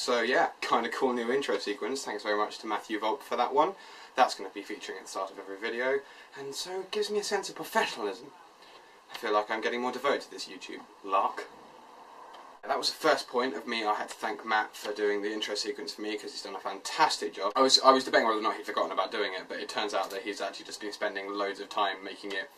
So yeah, kind of cool new intro sequence. Thanks very much to Matthew Volp for that one. That's going to be featuring at the start of every video, and so it gives me a sense of professionalism. I feel like I'm getting more devoted to this YouTube lark. That was the first point of me. I had to thank Matt for doing the intro sequence for me because he's done a fantastic job. I was debating whether or not he'd forgotten about doing it, but it turns out that he's actually just been spending loads of time making it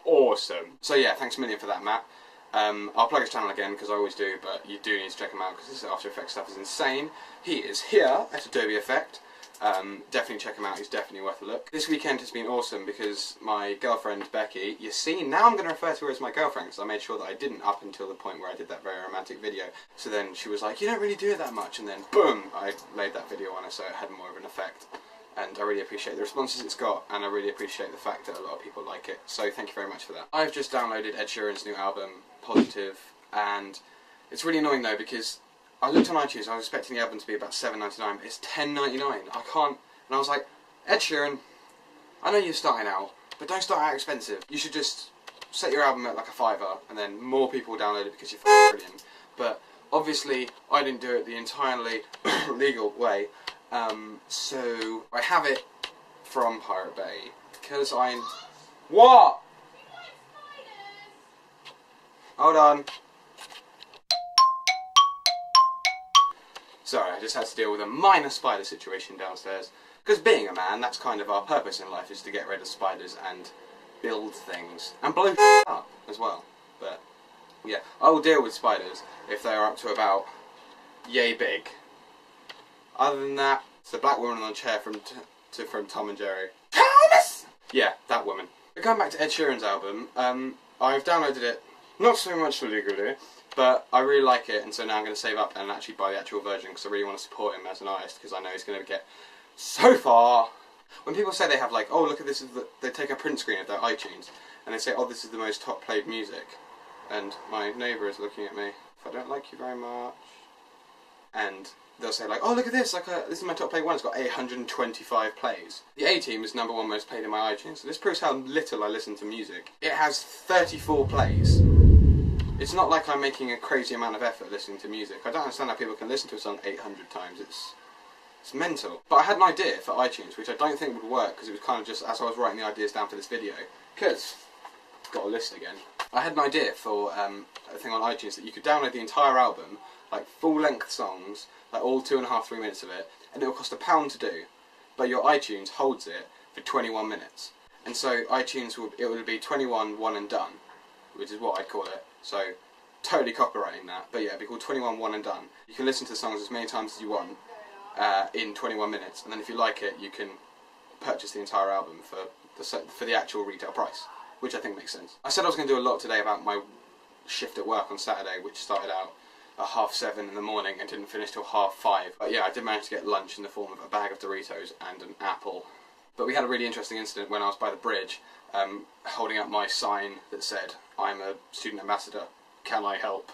awesome. So yeah, thanks a million for that, Matt. I'll plug his channel again because I always do, but you do need to check him out because his After Effects stuff is insane. He is here at Adobe Effect. Definitely check him out, he's definitely worth a look. This weekend has been awesome because my girlfriend Becky, you see, now I'm going to refer to her as my girlfriend because I made sure that I didn't up until the point where I did that very romantic video. So then she was like, you don't really do it that much, and then boom, I laid that video on her so it had more of an effect. And I really appreciate the responses it's got, and I really appreciate the fact that a lot of people like it. So thank you very much for that. I've just downloaded Ed Sheeran's new album, Positive, and it's really annoying though because I looked on iTunes, I was expecting the album to be about $7.99, but it's $10.99. I can't, and I was like, Ed Sheeran, I know you're starting out, but don't start out expensive. You should just set your album at like a $5, and then more people will download it because you're brilliant. But obviously, I didn't do it the entirely legal way, so I have it from Pirate Bay, because I'm... What? Hold on. Sorry, I just had to deal with a minor spider situation downstairs. Because being a man, that's kind of our purpose in life, is to get rid of spiders and build things. And blow up as well. But, yeah, I will deal with spiders if they are up to about yay big. Other than that, it's the black woman on the chair from Tom and Jerry. Thomas! Yeah, that woman. But going back to Ed Sheeran's album, I've downloaded it, not so much legally, but I really like it, and so now I'm going to save up and actually buy the actual version because I really want to support him as an artist because I know he's going to get so far. When people say they have like, oh look at this, they take a print screen of their iTunes and they say, oh this is the most top played music, and my neighbour is looking at me, if I don't like you very much, and they'll say like, oh look at this, like this is my top played one, it's got 825 plays. The A-Team is #1 most played in my iTunes, so this proves how little I listen to music. It has 34 plays. It's not like I'm making a crazy amount of effort listening to music. I don't understand how people can listen to a song 800 times. It's mental. But I had an idea for iTunes, which I don't think would work, because it was kind of just as I was writing the ideas down for this video. Because, got a list again. I had an idea for a thing on iTunes that you could download the entire album, like full-length songs, like all 2.5, 3 minutes of it, and it will cost £1 to do. But your iTunes holds it for 21 minutes. And so iTunes will be 21, one and done, which is what I'd call it. So, totally copywriting that, but yeah, it'd be called 21 one and done. You can listen to the songs as many times as you want in 21 minutes, and then if you like it, you can purchase the entire album for the actual retail price, which I think makes sense. I said I was going to do a lot today about my shift at work on Saturday, which started out at 7:30 in the morning and didn't finish till 5:30. But yeah, I did manage to get lunch in the form of a bag of Doritos and an apple. But we had a really interesting incident when I was by the bridge, holding up my sign that said, I'm a student ambassador, can I help?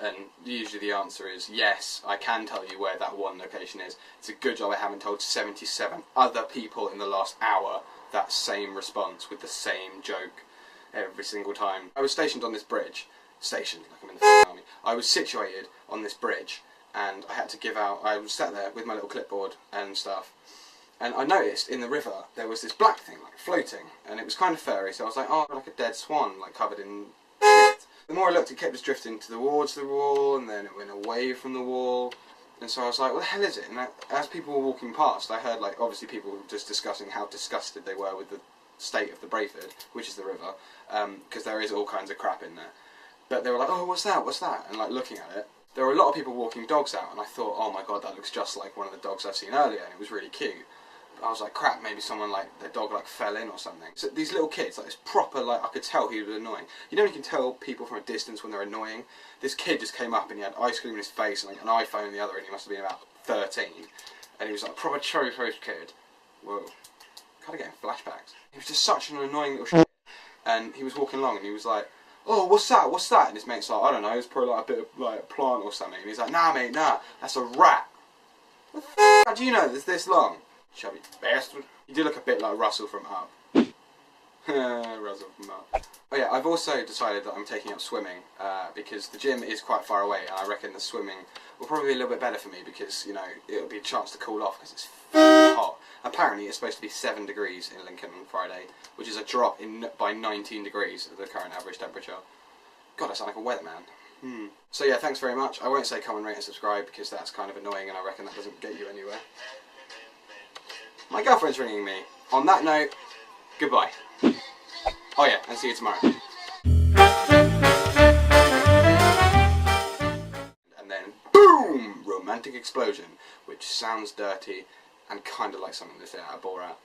And usually the answer is, yes, I can tell you where that one location is. It's a good job I haven't told 77 other people in the last hour that same response with the same joke every single time. I was stationed on this bridge, like I'm in the f***ing army. I was situated on this bridge, and I had to give out, I was sat there with my little clipboard and stuff, and I noticed in the river there was this black thing, like floating, and it was kind of furry, so I was like, oh, like a dead swan, like covered in shit. The more I looked, it kept just drifting towards the wall, and then it went away from the wall, and so I was like, what the hell is it? And as people were walking past, I heard, like, obviously people just discussing how disgusted they were with the state of the Brayford, which is the river, because there is all kinds of crap in there. But they were like, oh, what's that? And like looking at it, there were a lot of people walking dogs out, and I thought, oh my god, that looks just like one of the dogs I've seen earlier, and it was really cute. I was like, crap, maybe someone, like, their dog, like, fell in or something. So these little kids, like, this proper, like, I could tell he was annoying. You know when you can tell people from a distance when they're annoying? This kid just came up and he had ice cream in his face and, like, an iPhone in the other, and he must have been about 13. And he was, like, proper cherry-faced kid. Whoa. Kind of getting flashbacks. He was just such an annoying little shit. And he was walking along and he was like, oh, what's that? And his mate's like, I don't know, it's probably, like, a bit of, like, a plant or something. And he's like, nah, mate, nah, that's a rat. What the f*** how do you know it's this long? Chubby bastard. You do look a bit like Russell from Up. Russell from Up. Oh yeah, I've also decided that I'm taking up swimming because the gym is quite far away, and I reckon the swimming will probably be a little bit better for me because, you know, it'll be a chance to cool off because it's hot. Apparently it's supposed to be 7 degrees in Lincoln on Friday, which is a drop by 19 degrees of the current average temperature. God, I sound like a weatherman. So yeah, thanks very much. I won't say comment, rate and subscribe because that's kind of annoying and I reckon that doesn't get you anywhere. My girlfriend's ringing me. On that note, goodbye. Oh yeah, and see you tomorrow. And then, boom! Romantic explosion, which sounds dirty and kind of like something that's out of Borat.